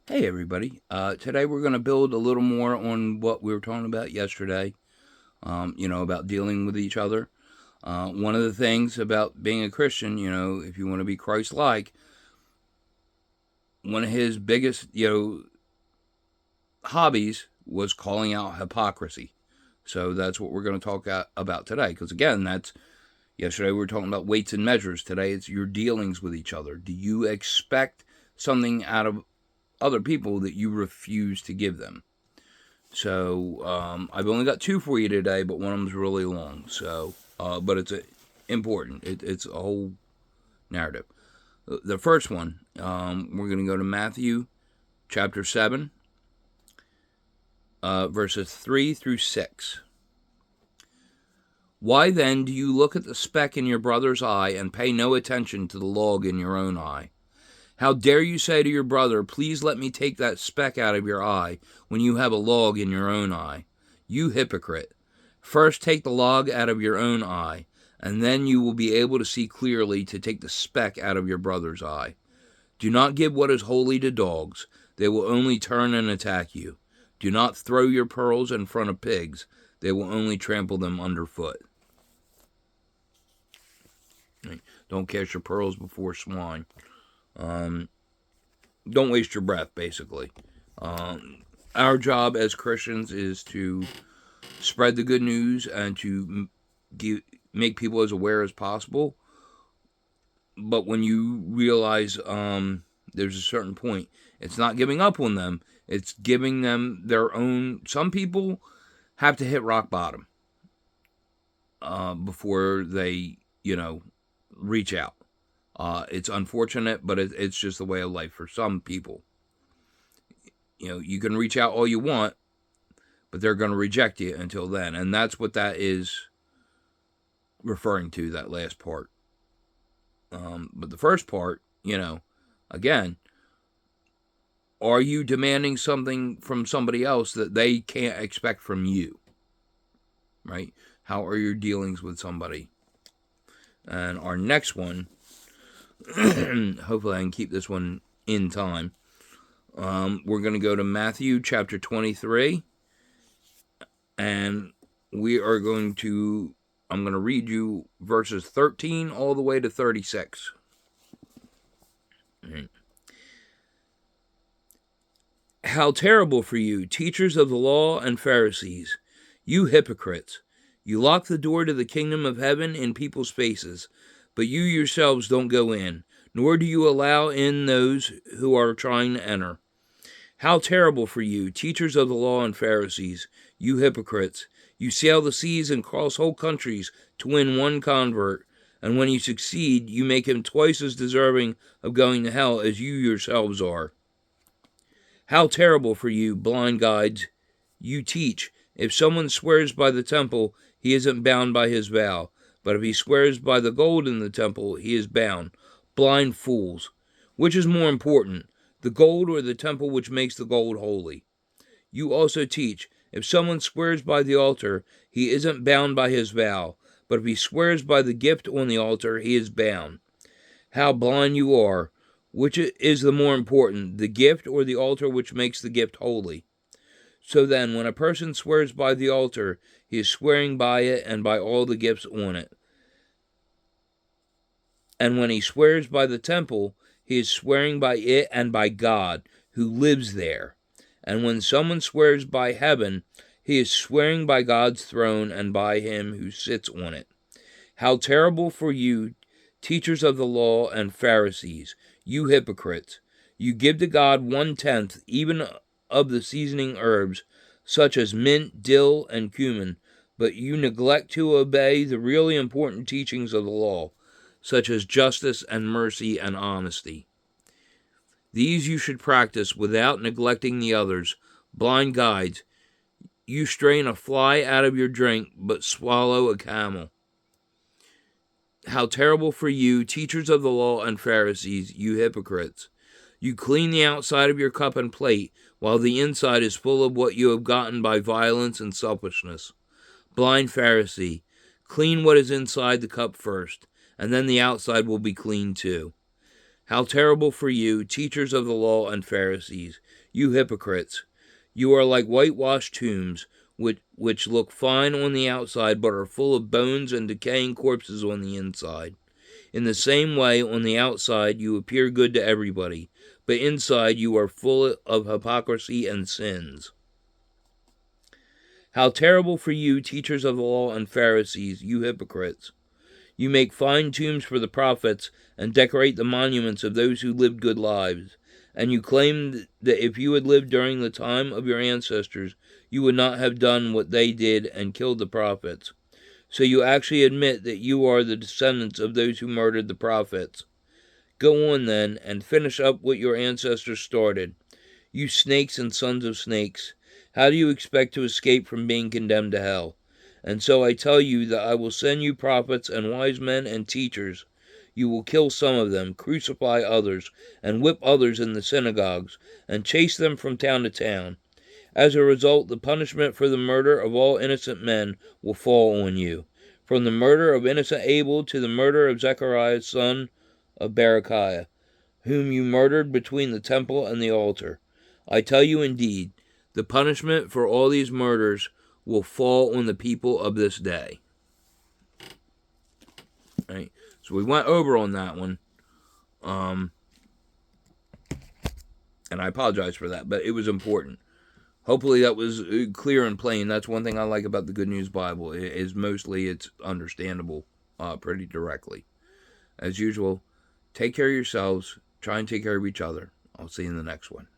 Hey everybody. Today we're going to build a little more on what we were talking about yesterday, about dealing with each other. One of the things about being a Christian, if you want to be Christ-like, one of his biggest, hobbies was calling out hypocrisy. So that's what we're going to talk about today. Because again, yesterday we were talking about weights and measures. Today it's your dealings with each other. Do you expect something out of other people that you refuse to give them? So I've only got two for you today, but one of them's really long. But it's important. It's a whole narrative. The first one, we're going to go to Matthew chapter 7, verses 3 through 6. Why then do you look at the speck in your brother's eye and pay no attention to the log in your own eye? How dare you say to your brother, please let me take that speck out of your eye, when you have a log in your own eye? You hypocrite! First take the log out of your own eye, and then you will be able to see clearly to take the speck out of your brother's eye. Do not give what is holy to dogs. They will only turn and attack you. Do not throw your pearls in front of pigs. They will only trample them underfoot. Don't cast your pearls before swine. Don't waste your breath, basically. Our job as Christians is to spread the good news and to make people as aware as possible. But when you realize there's a certain point, it's not giving up on them. It's giving them their own. Some people have to hit rock bottom before they, reach out. It's unfortunate, but it's just the way of life for some people. You can reach out all you want, but they're going to reject you until then. And that's what that is referring to, that last part. But the first part, again, are you demanding something from somebody else that they can't expect from you? Right? How are your dealings with somebody? And our next one, hopefully I can keep this one in time. We're going to go to Matthew chapter 23. And I'm going to read you verses 13 all the way to 36. Right. How terrible for you, teachers of the law and Pharisees, you hypocrites! You lock the door to the kingdom of heaven in people's faces, but you yourselves don't go in, nor do you allow in those who are trying to enter. How terrible for you, teachers of the law and Pharisees, you hypocrites! You sail the seas and cross whole countries to win one convert, and when you succeed, you make him twice as deserving of going to hell as you yourselves are. How terrible for you, blind guides! You teach, if someone swears by the temple, he isn't bound by his vow, but if he swears by the gold in the temple, he is bound. Blind fools! Which is more important, the gold or the temple which makes the gold holy? You also teach, if someone swears by the altar, he isn't bound by his vow, but if he swears by the gift on the altar, he is bound. How blind you are! Which is the more important, the gift or the altar which makes the gift holy? So then, when a person swears by the altar, he is swearing by it and by all the gifts on it. And when he swears by the temple, he is swearing by it and by God, who lives there. And when someone swears by heaven, he is swearing by God's throne and by him who sits on it. How terrible for you, teachers of the law and Pharisees, you hypocrites! You give to God 1/10 even of the seasoning herbs, such as mint, dill, and cumin, but you neglect to obey the really important teachings of the law, such as justice and mercy and honesty. These you should practice without neglecting the others. Blind guides, you strain a fly out of your drink, but swallow a camel. How terrible for you, teachers of the law and Pharisees, you hypocrites! You clean the outside of your cup and plate, while the inside is full of what you have gotten by violence and selfishness. Blind Pharisee, clean what is inside the cup first, and then the outside will be clean too. How terrible for you, teachers of the law and Pharisees, you hypocrites! You are like whitewashed tombs, which look fine on the outside, but are full of bones and decaying corpses on the inside. In the same way, on the outside you appear good to everybody, but inside you are full of hypocrisy and sins. How terrible for you, teachers of the law and Pharisees, you hypocrites! You make fine tombs for the prophets and decorate the monuments of those who lived good lives. And you claim that if you had lived during the time of your ancestors, you would not have done what they did and killed the prophets. So you actually admit that you are the descendants of those who murdered the prophets. Go on then, and finish up what your ancestors started. You snakes and sons of snakes, how do you expect to escape from being condemned to hell? And so I tell you that I will send you prophets and wise men and teachers. You will kill some of them, crucify others, and whip others in the synagogues, and chase them from town to town. As a result, the punishment for the murder of all innocent men will fall on you, from the murder of innocent Abel to the murder of Zechariah, son of Berechiah, whom you murdered between the temple and the altar. I tell you indeed, the punishment for all these murders will fall on the people of this day. Right? So we went over on that one. And I apologize for that, but it was important. Hopefully that was clear and plain. That's one thing I like about the Good News Bible, is mostly it's understandable pretty directly. As usual, take care of yourselves. Try and take care of each other. I'll see you in the next one.